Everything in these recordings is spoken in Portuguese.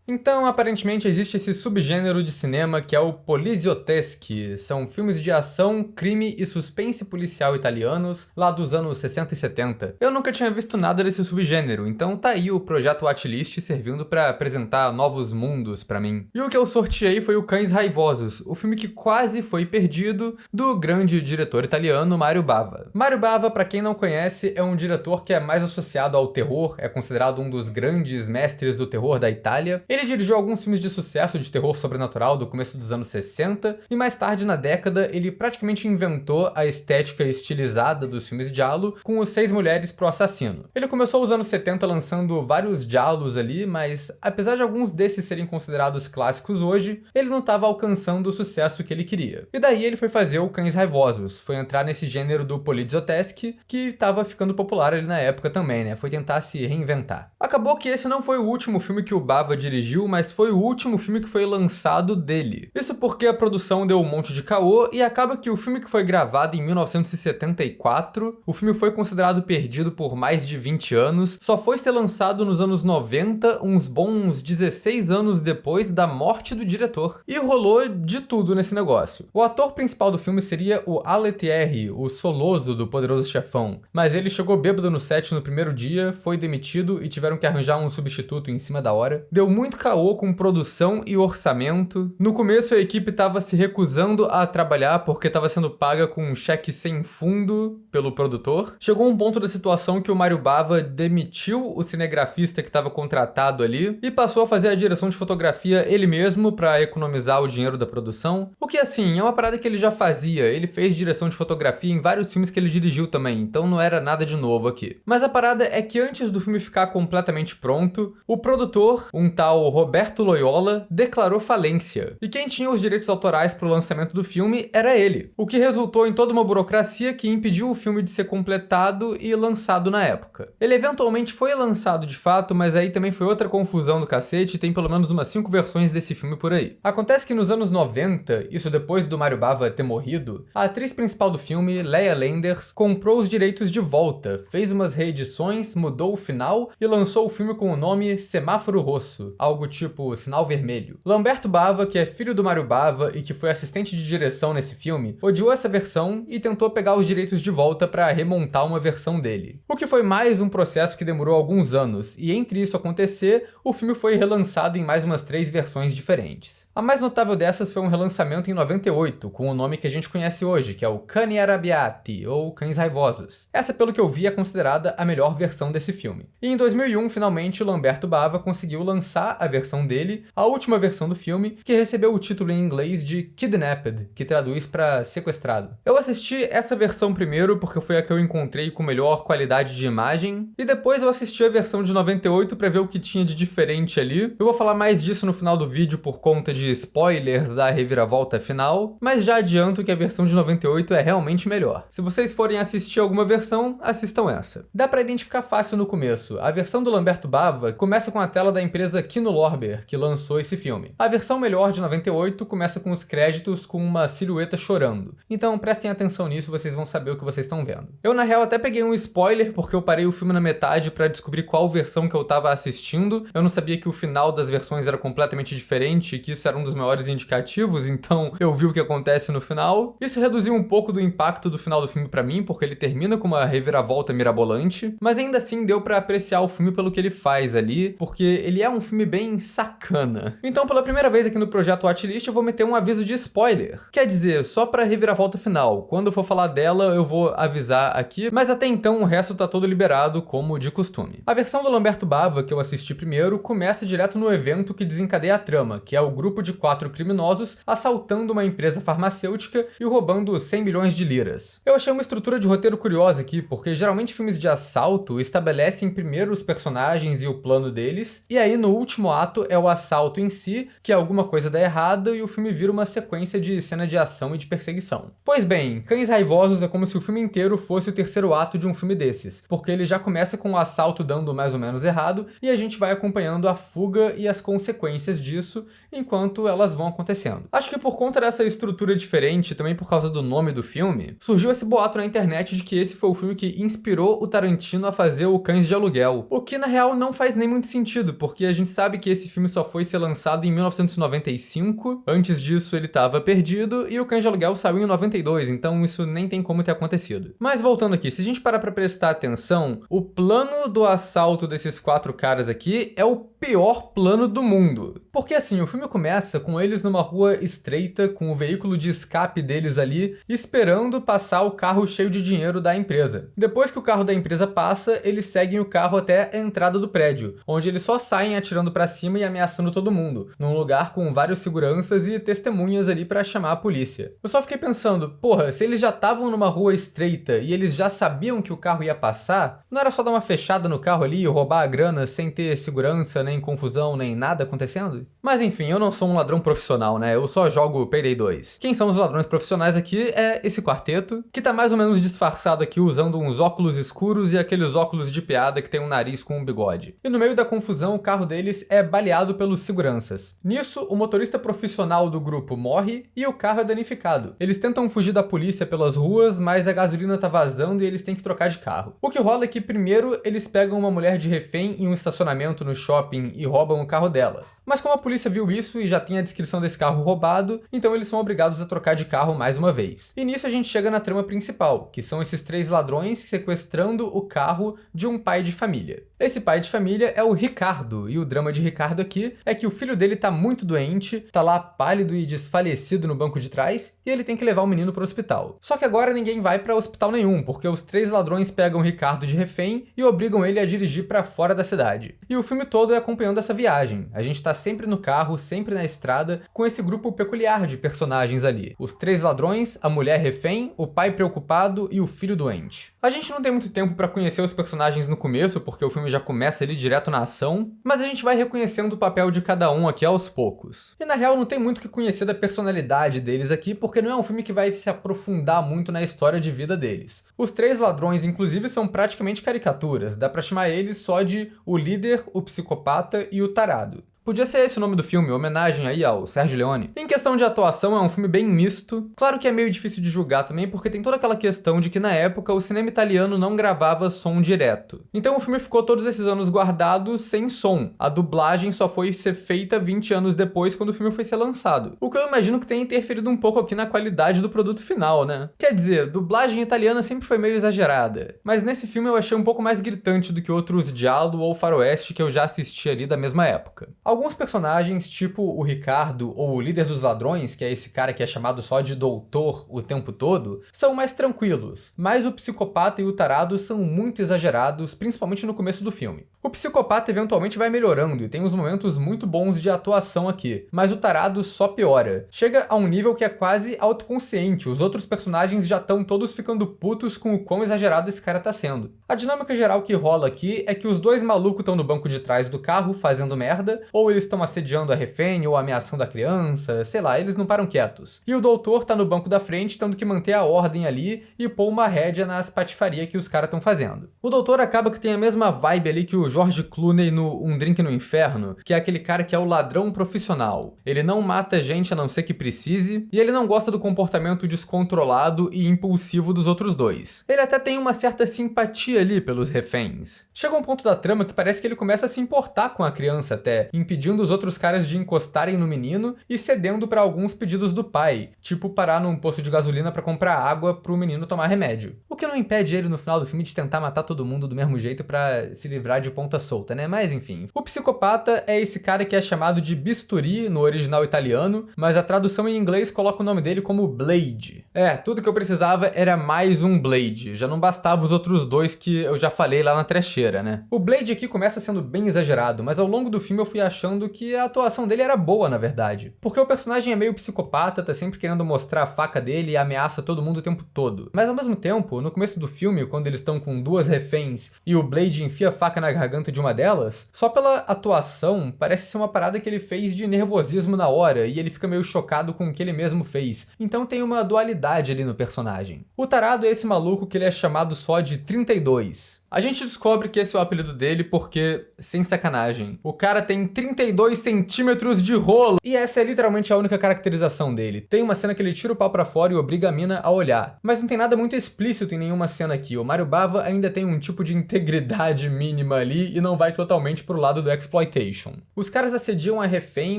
Então, aparentemente, existe esse subgênero de cinema que é o poliziotesque. São filmes de ação, crime e suspense policial italianos, lá dos anos 60 e 70. Eu nunca tinha visto nada desse subgênero, então tá aí o projeto Watchlist servindo pra apresentar novos mundos pra mim. E o que eu sorteei foi o Cães Raivosos, o filme que quase foi perdido, do grande diretor italiano Mario Bava. Mario Bava, pra quem não conhece, é um diretor que é mais associado ao terror, é considerado um dos grandes mestres do terror da Itália. Ele dirigiu alguns filmes de sucesso de terror sobrenatural do começo dos anos 60, e mais tarde na década ele praticamente inventou a estética estilizada dos filmes giallo com os 6 mulheres pro assassino. Ele começou os anos 70 lançando vários giallos ali, mas apesar de alguns desses serem considerados clássicos hoje, ele não estava alcançando o sucesso que ele queria. E daí ele foi fazer o Cães Raivosos, foi entrar nesse gênero do poliziotesque que estava ficando popular ali na época também, né? Foi tentar se reinventar. Acabou que esse não foi o último filme que o Bava dirigiu, mas foi o último filme que foi lançado dele. Isso porque a produção deu um monte de caô e acaba que o filme que foi gravado em 1974, o filme foi considerado perdido por mais de 20 anos, só foi ser lançado nos anos 90, uns bons 16 anos depois da morte do diretor. E rolou de tudo nesse negócio. O ator principal do filme seria o Ale Thierry, o Soloso do Poderoso Chefão, mas ele chegou bêbado no set no primeiro dia, foi demitido e tiveram que arranjar um substituto em cima da hora. Deu muito caô com produção e orçamento. No começo a equipe estava se recusando a trabalhar porque estava sendo paga com um cheque sem fundo pelo produtor. Chegou um ponto da situação que o Mario Bava demitiu o cinegrafista que estava contratado ali e passou a fazer a direção de fotografia ele mesmo para economizar o dinheiro da produção. O que assim, é uma parada que ele já fazia. Ele fez direção de fotografia em vários filmes que ele dirigiu também, então não era nada de novo aqui. Mas a parada é que antes do filme ficar completamente pronto, o produtor, um tal Roberto Loyola, declarou falência. E quem tinha os direitos autorais para o lançamento do filme era ele. O que resultou em toda uma burocracia que impediu o filme de ser completado e lançado na época. Ele eventualmente foi lançado de fato, mas aí também foi outra confusão do cacete, tem pelo menos umas 5 versões desse filme por aí. Acontece que nos anos 90, isso depois do Mario Bava ter morrido, a atriz principal do filme, Leia Landers, comprou os direitos de volta, fez umas reedições, mudou o final e lançou o filme com o nome Semáforo Rosso, algo tipo Sinal Vermelho. Lamberto Bava, que é filho do Mario Bava e que foi assistente de direção nesse filme, odiou essa versão e tentou pegar os direitos de volta para remontar uma versão dele. O que foi mais um processo que demorou alguns anos, e entre isso acontecer, o filme foi relançado em mais umas 3 versões diferentes. A mais notável dessas foi um relançamento em 98, com o nome que a gente conhece hoje, que é o Cani Arrabbiati, ou Cães Raivosos. Essa, pelo que eu vi, é considerada a melhor versão desse filme. E em 2001, finalmente, Lamberto Bava conseguiu lançar a versão dele, a última versão do filme, que recebeu o título em inglês de Kidnapped, que traduz para sequestrado. Eu assisti essa versão primeiro porque foi a que eu encontrei com melhor qualidade de imagem, e depois eu assisti a versão de 98 para ver o que tinha de diferente ali. Eu vou falar mais disso no final do vídeo por conta de spoilers da reviravolta final, mas já adianto que a versão de 98 é realmente melhor. Se vocês forem assistir alguma versão, assistam essa. Dá para identificar fácil no começo. A versão do Lamberto Bava começa com a tela da empresa Kino Lorber, que lançou esse filme. A versão melhor de 98 começa com os créditos com uma silhueta chorando. Então prestem atenção nisso, vocês vão saber o que vocês estão vendo. Eu na real até peguei um spoiler porque eu parei o filme na metade para descobrir qual versão que eu tava assistindo. Eu não sabia que o final das versões era completamente diferente e que isso era um dos maiores indicativos, então eu vi o que acontece no final. Isso reduziu um pouco do impacto do final do filme pra mim, porque ele termina com uma reviravolta mirabolante, mas ainda assim deu pra apreciar o filme pelo que ele faz ali, porque ele é um filme bem sacana. Então, pela primeira vez aqui no Projeto Watchlist, eu vou meter um aviso de spoiler. Quer dizer, só pra reviravolta final. Quando eu for falar dela, eu vou avisar aqui, mas até então o resto tá todo liberado, como de costume. A versão do Lamberto Bava, que eu assisti primeiro, começa direto no evento que desencadeia a trama, que é o grupo de 4 criminosos assaltando uma empresa farmacêutica e roubando 100 milhões de liras. Eu achei uma estrutura de roteiro curiosa aqui, porque geralmente filmes de assalto estabelecem primeiro os personagens e o plano deles, e aí no último ato é o assalto em si, que alguma coisa dá errado e o filme vira uma sequência de cena de ação e de perseguição. Pois bem, Cães Raivosos é como se o filme inteiro fosse o terceiro ato de um filme desses, porque ele já começa com o assalto dando mais ou menos errado e a gente vai acompanhando a fuga e as consequências disso enquanto elas vão acontecendo. Acho que por conta dessa estrutura diferente, também por causa do nome do filme, surgiu esse boato na internet de que esse foi o filme que inspirou o Tarantino a fazer o Cães de Aluguel, o que na real não faz nem muito sentido, porque a gente sabe sabe que esse filme só foi ser lançado em 1995, antes disso ele tava perdido, e o Cães de Aluguel saiu em 92, então isso nem tem como ter acontecido. Mas voltando aqui, se a gente parar pra prestar atenção, o plano do assalto desses 4 caras aqui é o pior plano do mundo. Porque assim, o filme começa com eles numa rua estreita, com o veículo de escape deles ali, esperando passar o carro cheio de dinheiro da empresa. Depois que o carro da empresa passa, eles seguem o carro até a entrada do prédio, onde eles só saem atirando pra cima e ameaçando todo mundo, num lugar com vários seguranças e testemunhas ali pra chamar a polícia. Eu só fiquei pensando, porra, se eles já estavam numa rua estreita e eles já sabiam que o carro ia passar, não era só dar uma fechada no carro ali e roubar a grana sem ter segurança, nem confusão, nem nada acontecendo? Mas enfim, eu não sou um ladrão profissional, né? Eu só jogo Payday 2. Quem são os ladrões profissionais aqui é esse quarteto, que tá mais ou menos disfarçado aqui usando uns óculos escuros e aqueles óculos de piada que tem um nariz com um bigode. E no meio da confusão, o carro deles é baleado pelos seguranças. Nisso, o motorista profissional do grupo morre e o carro é danificado. Eles tentam fugir da polícia pelas ruas, mas a gasolina tá vazando e eles têm que trocar de carro. O que rola é que primeiro eles pegam uma mulher de refém em um estacionamento no shopping e roubam o carro dela. Mas como a polícia viu isso e já tem a descrição desse carro roubado, então eles são obrigados a trocar de carro mais uma vez. E nisso a gente chega na trama principal, que são esses 3 ladrões sequestrando o carro de um pai de família. Esse pai de família é o Ricardo, e o drama de Ricardo aqui é que o filho dele tá muito doente, tá lá pálido e desfalecido no banco de trás, e ele tem que levar o menino pro hospital. Só que agora ninguém vai pra hospital nenhum, porque os 3 ladrões pegam o Ricardo de refém e obrigam ele a dirigir pra fora da cidade. E o filme todo é acompanhando essa viagem. A gente tá sempre no carro, sempre na estrada, com esse grupo peculiar de personagens ali. Os 3 ladrões, a mulher refém, o pai preocupado e o filho doente. A gente não tem muito tempo pra conhecer os personagens no começo, porque o filme já começa ali direto na ação, mas a gente vai reconhecendo o papel de cada um aqui aos poucos. E na real não tem muito o que conhecer da personalidade deles aqui, porque não é um filme que vai se aprofundar muito na história de vida deles. Os 3 ladrões, inclusive, são praticamente caricaturas, dá pra chamar eles só de o líder, o psicopata e o tarado. Podia ser esse o nome do filme, homenagem aí ao Sergio Leone. Em questão de atuação, é um filme bem misto. Claro que é meio difícil de julgar também, porque tem toda aquela questão de que na época o cinema italiano não gravava som direto. Então o filme ficou todos esses anos guardado sem som. A dublagem só foi ser feita 20 anos depois, quando o filme foi ser lançado. O que eu imagino que tenha interferido um pouco aqui na qualidade do produto final, né? Quer dizer, dublagem italiana sempre foi meio exagerada. Mas nesse filme eu achei um pouco mais gritante do que outros giallo ou faroeste que eu já assisti ali da mesma época. Alguns personagens, tipo o Ricardo ou o líder dos ladrões, que é esse cara que é chamado só de doutor o tempo todo, são mais tranquilos, mas o psicopata e o tarado são muito exagerados, principalmente no começo do filme. O psicopata eventualmente vai melhorando e tem uns momentos muito bons de atuação aqui, mas o tarado só piora. Chega a um nível que é quase autoconsciente, os outros personagens já estão todos ficando putos com o quão exagerado esse cara tá sendo. A dinâmica geral que rola aqui é que os 2 malucos estão no banco de trás do carro fazendo merda, ou eles estão assediando a refém ou ameaçando a criança, sei lá, eles não param quietos. E o doutor tá no banco da frente tendo que manter a ordem ali e pôr uma rédea nas patifarias que os caras estão fazendo. O doutor acaba que tem a mesma vibe ali que o George Clooney no Um Drink no Inferno, que é aquele cara que é o ladrão profissional. Ele não mata gente a não ser que precise, e ele não gosta do comportamento descontrolado e impulsivo dos outros 2. Ele até tem uma certa simpatia ali pelos reféns. Chega um ponto da trama que parece que ele começa a se importar com a criança até, impedindo os outros caras de encostarem no menino e cedendo para alguns pedidos do pai, tipo parar num posto de gasolina para comprar água pro menino tomar remédio. O que não impede ele no final do filme de tentar matar todo mundo do mesmo jeito para se livrar de ponta solta, né? Mas enfim. O psicopata é esse cara que é chamado de bisturi no original italiano, mas a tradução em inglês coloca o nome dele como Blade. Tudo que eu precisava era mais um Blade, já não bastava os outros 2 que eu já falei lá na trecheira, né? O Blade aqui começa sendo bem exagerado, mas ao longo do filme eu fui achando que a atuação dele era boa, na verdade. Porque o personagem é meio psicopata, tá sempre querendo mostrar a faca dele e ameaça todo mundo o tempo todo. Mas ao mesmo tempo, no começo do filme, quando eles estão com 2 reféns e o Blade enfia a faca na garganta de uma delas, só pela atuação parece ser uma parada que ele fez de nervosismo na hora e ele fica meio chocado com o que ele mesmo fez. Então tem uma dualidade ali no personagem. O tarado é esse maluco que ele é chamado só de 32. A gente descobre que esse é o apelido dele porque, sem sacanagem, o cara tem 32 centímetros de rolo. E essa é literalmente a única caracterização dele. Tem uma cena que ele tira o pau pra fora e obriga a mina a olhar. Mas não tem nada muito explícito em nenhuma cena aqui. O Mario Bava ainda tem um tipo de integridade mínima ali e não vai totalmente pro lado do exploitation. Os caras assediam a refém,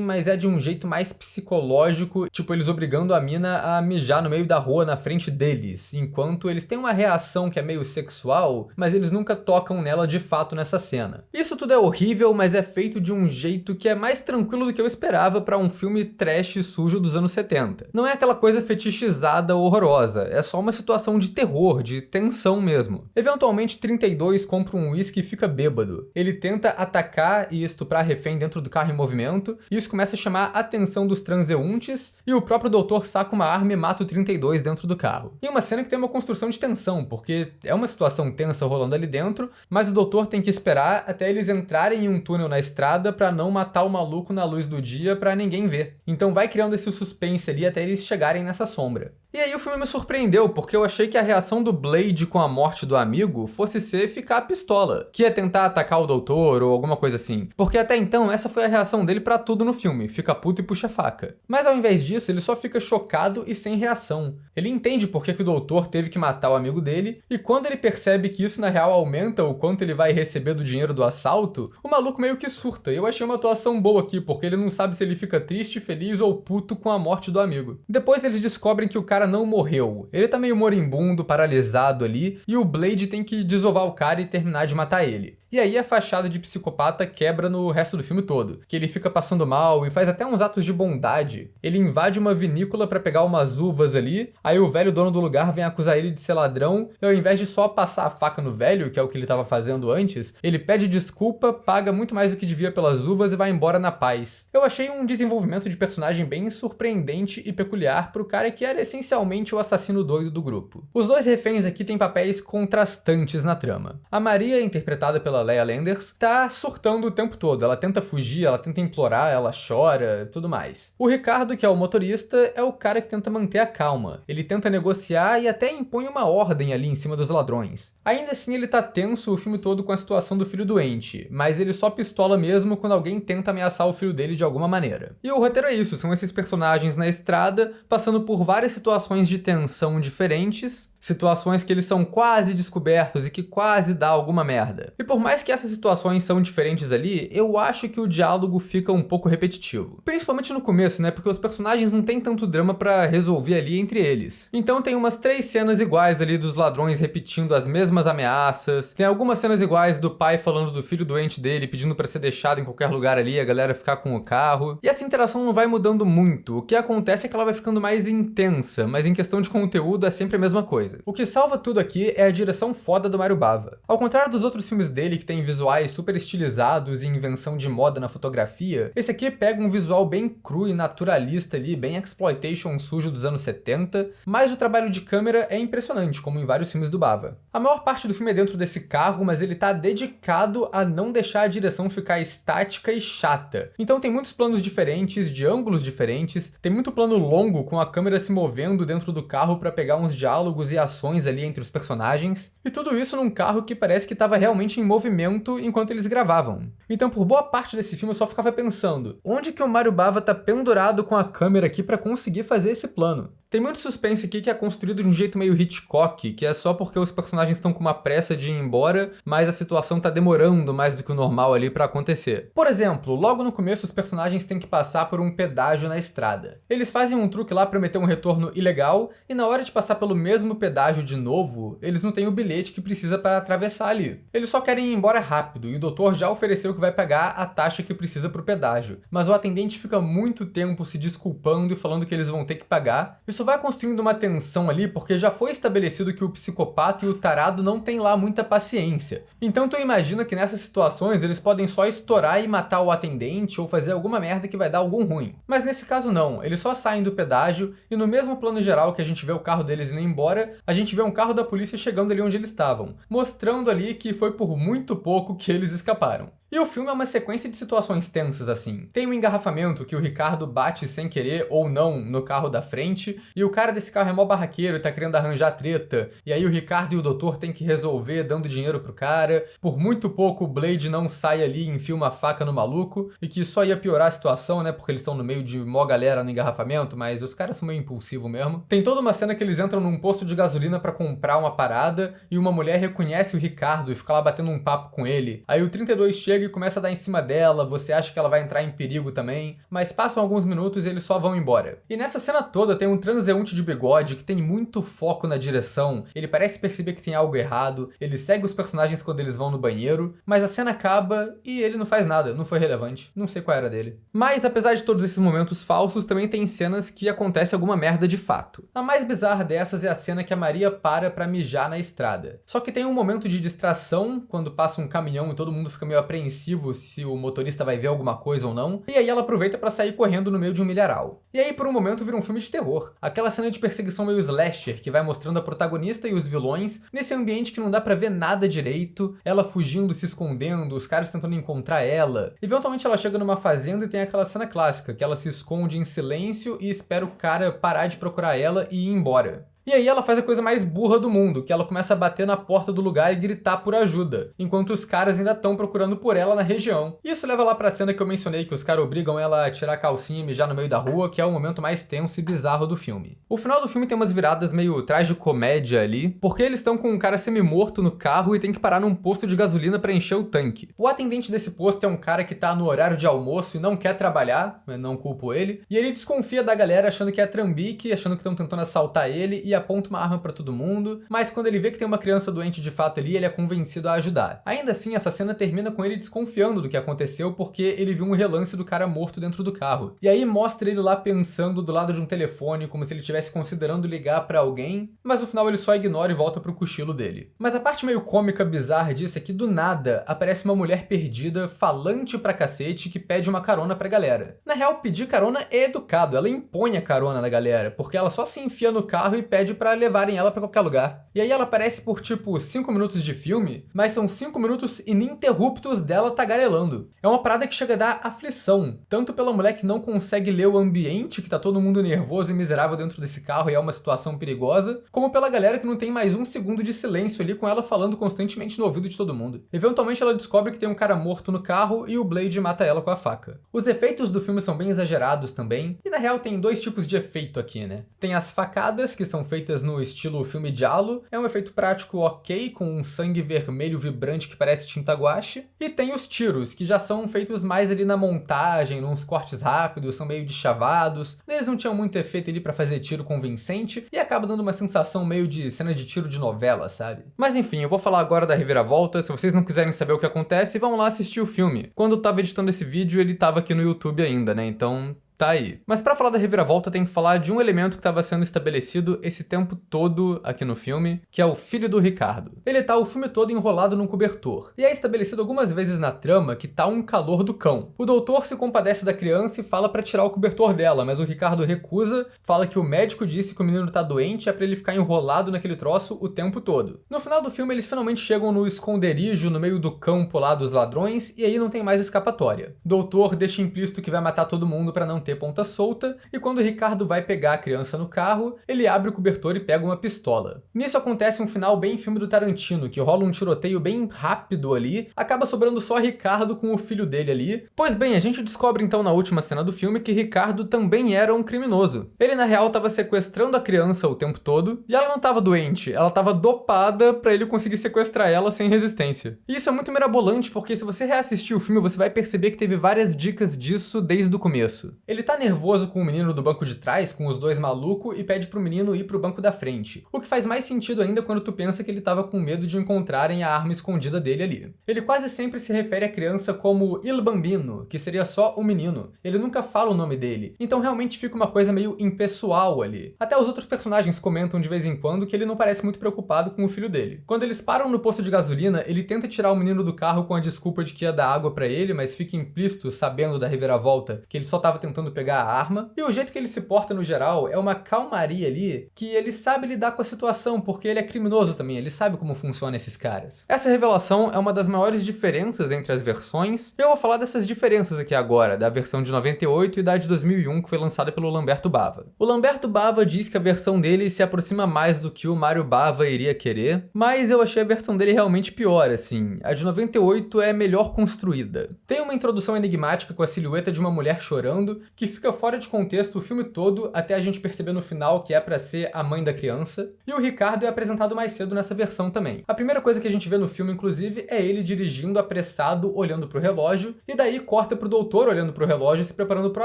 mas é de um jeito mais psicológico, tipo eles obrigando a mina a mijar no meio da rua na frente deles, enquanto eles têm uma reação que é meio sexual, mas eles nunca tocam nela de fato nessa cena. Isso tudo é horrível, mas é feito de um jeito que é mais tranquilo do que eu esperava pra um filme trash sujo dos anos 70. Não é aquela coisa fetichizada ou horrorosa, é só uma situação de terror, de tensão mesmo. Eventualmente 32 compra um uísque e fica bêbado. Ele tenta atacar e estuprar a refém dentro do carro em movimento, e isso começa a chamar a atenção dos transeuntes, e o próprio doutor saca uma arma e mata o 32 dentro do carro. E uma cena que tem uma construção de tensão, porque é uma situação tensa rolando ali dentro, mas o doutor tem que esperar até eles entrarem em um túnel na estrada pra não matar o maluco na luz do dia pra ninguém ver. Então vai criando esse suspense ali até eles chegarem nessa sombra. E aí o filme me surpreendeu, porque eu achei que a reação do Blade com a morte do amigo fosse ser ficar pistola, que ia tentar atacar o doutor ou alguma coisa assim. Porque até então essa foi a reação dele pra tudo no filme, fica puto e puxa faca. Mas ao invés disso, ele só fica chocado e sem reação. Ele entende por que o doutor teve que matar o amigo dele, e quando ele percebe que isso na real aumenta o quanto ele vai receber do dinheiro do assalto, o maluco meio que surta. E eu achei uma atuação boa aqui, porque ele não sabe se ele fica triste, feliz ou puto com a morte do amigo. Depois eles descobrem que o cara não morreu. Ele tá meio moribundo, paralisado ali, e o Blade tem que desovar o cara e terminar de matar ele. E aí a fachada de psicopata quebra no resto do filme todo, que ele fica passando mal e faz até uns atos de bondade. Ele invade uma vinícola pra pegar umas uvas ali, aí o velho dono do lugar vem acusar ele de ser ladrão, e ao invés de só passar a faca no velho, que é o que ele tava fazendo antes, ele pede desculpa, paga muito mais do que devia pelas uvas e vai embora na paz. Eu achei um desenvolvimento de personagem bem surpreendente e peculiar pro cara que era essencialmente o assassino doido do grupo. Os dois reféns aqui têm papéis contrastantes na trama. A Maria, interpretada pela Leia Landers, tá surtando o tempo todo. Ela tenta fugir, ela tenta implorar, ela chora, tudo mais. O Ricardo, que é o motorista, é o cara que tenta manter a calma. Ele tenta negociar e até impõe uma ordem ali em cima dos ladrões. Ainda assim, ele tá tenso o filme todo com a situação do filho doente, mas ele só pistola mesmo quando alguém tenta ameaçar o filho dele de alguma maneira. E o roteiro é isso, são esses personagens na estrada, passando por várias situações de tensão diferentes, situações que eles são quase descobertos e que quase dá alguma merda. E por mais que essas situações são diferentes ali, eu acho que o diálogo fica um pouco repetitivo. Principalmente no começo, né? Porque os personagens não têm tanto drama pra resolver ali entre eles. Então tem umas 3 cenas iguais ali dos ladrões repetindo as mesmas ameaças. Tem algumas cenas iguais do pai falando do filho doente dele, pedindo pra ser deixado em qualquer lugar ali, a galera ficar com o carro. E essa interação não vai mudando muito. O que acontece é que ela vai ficando mais intensa, mas em questão de conteúdo é sempre a mesma coisa. O que salva tudo aqui é a direção foda do Mario Bava. Ao contrário dos outros filmes dele que tem visuais super estilizados e invenção de moda na fotografia, esse aqui pega um visual bem cru e naturalista ali, bem exploitation sujo dos anos 70, mas o trabalho de câmera é impressionante, como em vários filmes do Bava. A maior parte do filme é dentro desse carro, mas ele tá dedicado a não deixar a direção ficar estática e chata. Então tem muitos planos diferentes, de ângulos diferentes, tem muito plano longo com a câmera se movendo dentro do carro pra pegar uns diálogos e ações ali entre os personagens, e tudo isso num carro que parece que estava realmente em movimento enquanto eles gravavam. Então por boa parte desse filme eu só ficava pensando, onde que o Mario Bava tá pendurado com a câmera aqui para conseguir fazer esse plano? Tem muito suspense aqui que é construído de um jeito meio Hitchcock, que é só porque os personagens estão com uma pressa de ir embora, mas a situação tá demorando mais do que o normal ali pra acontecer. Por exemplo, logo no começo os personagens têm que passar por um pedágio na estrada. Eles fazem um truque lá pra meter um retorno ilegal, e na hora de passar pelo mesmo pedágio de novo, eles não têm o bilhete que precisa para atravessar ali. Eles só querem ir embora rápido, e o doutor já ofereceu que vai pagar a taxa que precisa pro pedágio. Mas o atendente fica muito tempo se desculpando e falando que eles vão ter que pagar. Isso vai construindo uma tensão ali, porque já foi estabelecido que o psicopata e o tarado não tem lá muita paciência. Então tu imagina que nessas situações eles podem só estourar e matar o atendente ou fazer alguma merda que vai dar algum ruim. Mas nesse caso não, eles só saem do pedágio e no mesmo plano geral que a gente vê o carro deles indo embora, a gente vê um carro da polícia chegando ali onde eles estavam, mostrando ali que foi por muito pouco que eles escaparam. E o filme é uma sequência de situações tensas assim. Tem um engarrafamento que o Ricardo bate sem querer ou não no carro da frente, e o cara desse carro é mó barraqueiro e tá querendo arranjar treta, e aí o Ricardo e o doutor têm que resolver dando dinheiro pro cara. Por muito pouco o Blade não sai ali e enfia uma faca no maluco, e que só ia piorar a situação, né, porque eles estão no meio de mó galera no engarrafamento, mas os caras são meio impulsivos mesmo. Tem toda uma cena que eles entram num posto de gasolina pra comprar uma parada, e uma mulher reconhece o Ricardo e fica lá batendo um papo com ele. Aí o 32 chega e começa a dar em cima dela, você acha que ela vai entrar em perigo também, mas passam alguns minutos e eles só vão embora. E nessa cena toda tem um transeunte de bigode que tem muito foco na direção, ele parece perceber que tem algo errado, ele segue os personagens quando eles vão no banheiro, mas a cena acaba e ele não faz nada, não foi relevante, não sei qual era dele. Mas apesar de todos esses momentos falsos, também tem cenas que acontece alguma merda de fato. A mais bizarra dessas é a cena que a Maria para pra mijar na estrada. Só que tem um momento de distração, quando passa um caminhão e todo mundo fica meio apreensivo se o motorista vai ver alguma coisa ou não, e aí ela aproveita pra sair correndo no meio de um milharal. E aí por um momento vira um filme de terror. Aquela cena de perseguição meio slasher, que vai mostrando a protagonista e os vilões nesse ambiente que não dá pra ver nada direito, ela fugindo, se escondendo, os caras tentando encontrar ela. Eventualmente ela chega numa fazenda e tem aquela cena clássica, que ela se esconde em silêncio e espera o cara parar de procurar ela e ir embora. E aí ela faz a coisa mais burra do mundo, que ela começa a bater na porta do lugar e gritar por ajuda, enquanto os caras ainda estão procurando por ela na região. Isso leva lá pra cena que eu mencionei, que os caras obrigam ela a tirar a calcinha e mijar no meio da rua, que é o momento mais tenso e bizarro do filme. O final do filme tem umas viradas meio tragicomédia ali, porque eles estão com um cara semi-morto no carro e tem que parar num posto de gasolina pra encher o tanque. O atendente desse posto é um cara que tá no horário de almoço e não quer trabalhar, eu não culpo ele, e ele desconfia da galera achando que é trambique, achando que estão tentando assaltar ele e aponta uma arma pra todo mundo, mas quando ele vê que tem uma criança doente de fato ali, ele é convencido a ajudar. Ainda assim, essa cena termina com ele desconfiando do que aconteceu porque ele viu um relance do cara morto dentro do carro. E aí mostra ele lá pensando do lado de um telefone, como se ele estivesse considerando ligar pra alguém, mas no final ele só ignora e volta pro cochilo dele. Mas a parte meio cômica, bizarra disso é que do nada aparece uma mulher perdida, falante pra cacete, que pede uma carona pra galera. Na real, pedir carona é educado, ela impõe a carona na galera, porque ela só se enfia no carro e pede pra levarem ela pra qualquer lugar. E aí ela aparece por tipo 5 minutos de filme, mas são 5 minutos ininterruptos dela tagarelando. É uma parada que chega a dar aflição, tanto pela mulher que não consegue ler o ambiente, que tá todo mundo nervoso e miserável dentro desse carro e é uma situação perigosa, como pela galera que não tem mais um segundo de silêncio ali com ela falando constantemente no ouvido de todo mundo. Eventualmente ela descobre que tem um cara morto no carro e o Blade mata ela com a faca. Os efeitos do filme são bem exagerados também, e na real tem dois tipos de efeito aqui, né? Tem as facadas, que são feitas no estilo filme giallo, é um efeito prático ok, com um sangue vermelho vibrante que parece tinta guache, e tem os tiros, que já são feitos mais ali na montagem, nos cortes rápidos, são meio deschavados, eles não tinham muito efeito ali pra fazer tiro convincente, e acaba dando uma sensação meio de cena de tiro de novela, sabe? Mas enfim, eu vou falar agora da reviravolta, se vocês não quiserem saber o que acontece, vão lá assistir o filme. Quando eu tava editando esse vídeo, ele tava aqui no YouTube ainda, né, então tá aí. Mas pra falar da reviravolta, tem que falar de um elemento que estava sendo estabelecido esse tempo todo aqui no filme, que é o filho do Ricardo. Ele tá o filme todo enrolado num cobertor, e é estabelecido algumas vezes na trama que tá um calor do cão. O doutor se compadece da criança e fala pra tirar o cobertor dela, mas o Ricardo recusa, fala que o médico disse que o menino tá doente, é pra ele ficar enrolado naquele troço o tempo todo. No final do filme, eles finalmente chegam no esconderijo no meio do campo lá dos ladrões, e aí não tem mais escapatória. O doutor deixa implícito que vai matar todo mundo pra não ter ponta solta, e quando o Ricardo vai pegar a criança no carro, ele abre o cobertor e pega uma pistola. Nisso acontece um final bem filme do Tarantino, que rola um tiroteio bem rápido ali, acaba sobrando só Ricardo com o filho dele ali. Pois bem, a gente descobre então na última cena do filme que Ricardo também era um criminoso. Ele na real estava sequestrando a criança o tempo todo, e ela não estava doente, ela estava dopada para ele conseguir sequestrar ela sem resistência. E isso é muito mirabolante, porque se você reassistir o filme, você vai perceber que teve várias dicas disso desde o começo. Ele tá nervoso com o menino do banco de trás, com os dois malucos, e pede pro menino ir pro banco da frente. O que faz mais sentido ainda quando tu pensa que ele tava com medo de encontrarem a arma escondida dele ali. Ele quase sempre se refere à criança como Il Bambino, que seria só o menino. Ele nunca fala o nome dele, então realmente fica uma coisa meio impessoal ali. Até os outros personagens comentam de vez em quando que ele não parece muito preocupado com o filho dele. Quando eles param no posto de gasolina, ele tenta tirar o menino do carro com a desculpa de que ia dar água pra ele, mas fica implícito, sabendo da reviravolta, que ele só tava tentando tentando pegar a arma, e o jeito que ele se porta no geral é uma calmaria ali, que ele sabe lidar com a situação, porque ele é criminoso também, ele sabe como funciona esses caras. Essa revelação é uma das maiores diferenças entre as versões, e eu vou falar dessas diferenças aqui agora, da versão de 98 e da de 2001, que foi lançada pelo Lamberto Bava. O Lamberto Bava diz que a versão dele se aproxima mais do que o Mário Bava iria querer, mas eu achei a versão dele realmente pior, assim. A de 98 é melhor construída. Tem uma introdução enigmática com a silhueta de uma mulher chorando, que fica fora de contexto o filme todo, até a gente perceber no final que é pra ser a mãe da criança. E o Ricardo é apresentado mais cedo nessa versão também. A primeira coisa que a gente vê no filme, inclusive, é ele dirigindo apressado, olhando pro relógio, e daí corta pro doutor olhando pro relógio e se preparando pro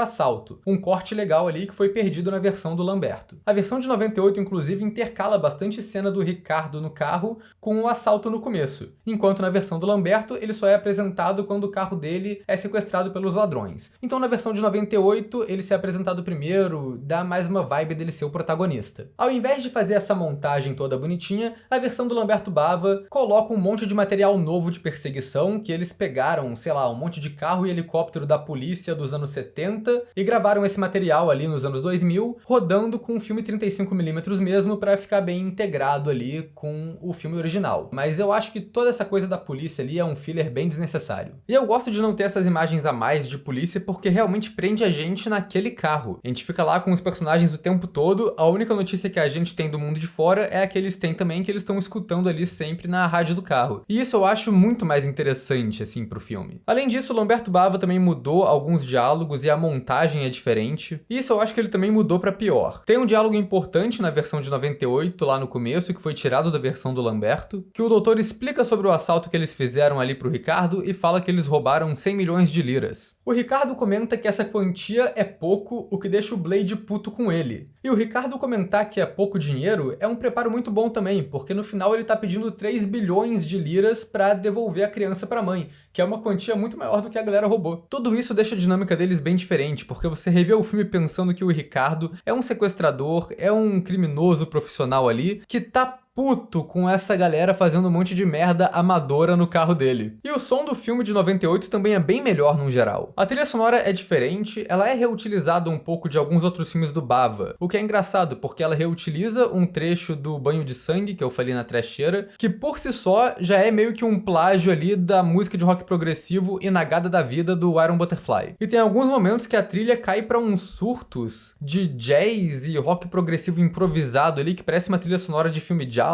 assalto. Um corte legal ali que foi perdido na versão do Lamberto. A versão de 98, inclusive, intercala bastante cena do Ricardo no carro com o assalto no começo, enquanto na versão do Lamberto ele só é apresentado quando o carro dele é sequestrado pelos ladrões. Então na versão de 98 ele ser apresentado primeiro dá mais uma vibe dele ser o protagonista. Ao invés de fazer essa montagem toda bonitinha, a versão do Lamberto Bava coloca um monte de material novo de perseguição que eles pegaram, sei lá, um monte de carro e helicóptero da polícia dos anos 70 e gravaram esse material ali nos anos 2000, rodando com um filme 35mm mesmo para ficar bem integrado ali com o filme original. Mas eu acho que toda essa coisa da polícia ali é um filler bem desnecessário. E eu gosto de não ter essas imagens a mais de polícia porque realmente prende a gente naquele carro. A gente fica lá com os personagens o tempo todo, a única notícia que a gente tem do mundo de fora é a que eles têm também, que eles estão escutando ali sempre na rádio do carro. E isso eu acho muito mais interessante, assim, pro filme. Além disso, o Lamberto Bava também mudou alguns diálogos e a montagem é diferente. E isso eu acho que ele também mudou pra pior. Tem um diálogo importante na versão de 98, lá no começo, que foi tirado da versão do Lamberto, que o doutor explica sobre o assalto que eles fizeram ali pro Ricardo e fala que eles roubaram 100 milhões de liras. O Ricardo comenta que essa quantia é pouco, o que deixa o Blade puto com ele. E o Ricardo comentar que é pouco dinheiro é um preparo muito bom também, porque no final ele tá pedindo 3 bilhões de liras pra devolver a criança pra mãe, que é uma quantia muito maior do que a galera roubou. Tudo isso deixa a dinâmica deles bem diferente, porque você revê o filme pensando que o Ricardo é um sequestrador, é um criminoso profissional ali, que tá puto com essa galera fazendo um monte de merda amadora no carro dele. E o som do filme de 98 também é bem melhor no geral. A trilha sonora é diferente, ela é reutilizada um pouco de alguns outros filmes do Bava, o que é engraçado, porque ela reutiliza um trecho do Banho de Sangue, que eu falei na trecheira, que por si só já é meio que um plágio ali da música de rock progressivo Inagada da Vida do Iron Butterfly. E tem alguns momentos que a trilha cai pra uns surtos de jazz e rock progressivo improvisado ali, que parece uma trilha sonora de filme de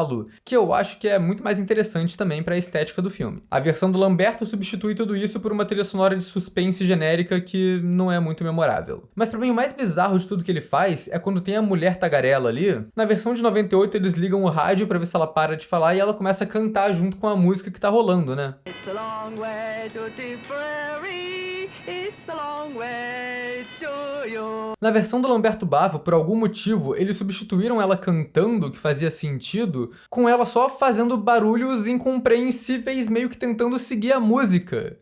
que eu acho que é muito mais interessante também para a estética do filme. A versão do Lamberto substitui tudo isso por uma trilha sonora de suspense genérica que não é muito memorável. Mas para mim o mais bizarro de tudo que ele faz é quando tem a mulher tagarela ali. Na versão de 98 eles ligam o rádio para ver se ela para de falar e ela começa a cantar junto com a música que tá rolando, né? It's a long way to Tipperary, it's a long way to you. Na versão do Lamberto Bava, por algum motivo, eles substituíram ela cantando, que fazia sentido, com ela só fazendo barulhos incompreensíveis, meio que tentando seguir a música.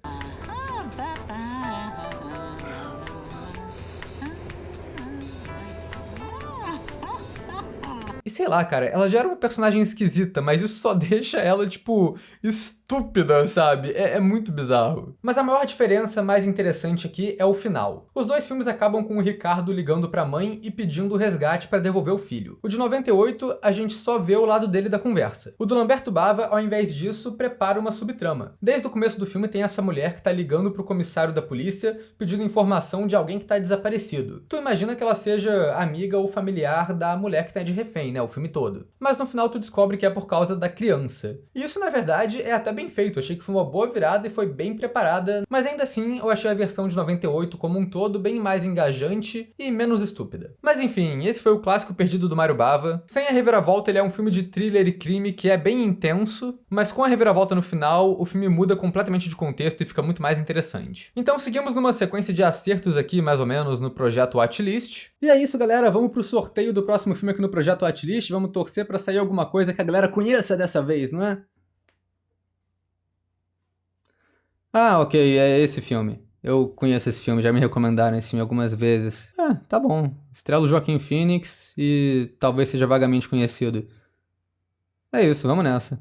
E sei lá, cara, ela já era uma personagem esquisita, mas isso só deixa ela, tipo, estúpida, sabe? É muito bizarro. Mas a maior diferença mais interessante aqui é o final. Os dois filmes acabam com o Ricardo ligando pra mãe e pedindo resgate pra devolver o filho. O de 98, a gente só vê o lado dele da conversa. O do Lamberto Bava, ao invés disso, prepara uma subtrama. Desde o começo do filme tem essa mulher que tá ligando pro comissário da polícia pedindo informação de alguém que tá desaparecido. Tu imagina que ela seja amiga ou familiar da mulher que tá de refém, né? O filme todo. Mas no final tu descobre que é por causa da criança. E isso, na verdade, é até bem feito. Eu achei que foi uma boa virada e foi bem preparada, mas ainda assim eu achei a versão de 98 como um todo bem mais engajante e menos estúpida. Mas enfim, esse foi o clássico perdido do Mário Bava. Sem a reviravolta, ele é um filme de thriller e crime que é bem intenso, mas com a reviravolta no final, o filme muda completamente de contexto e fica muito mais interessante. Então seguimos numa sequência de acertos aqui, mais ou menos, no projeto Watchlist. E é isso, galera, vamos pro sorteio do próximo filme aqui no projeto Watchlist, vamos torcer pra sair alguma coisa que a galera conheça dessa vez, não é? Ah, ok, é esse filme. Eu conheço esse filme, já me recomendaram esse filme algumas vezes. Ah, tá bom. Estrela o Joaquin Phoenix e talvez seja vagamente conhecido. É isso, vamos nessa.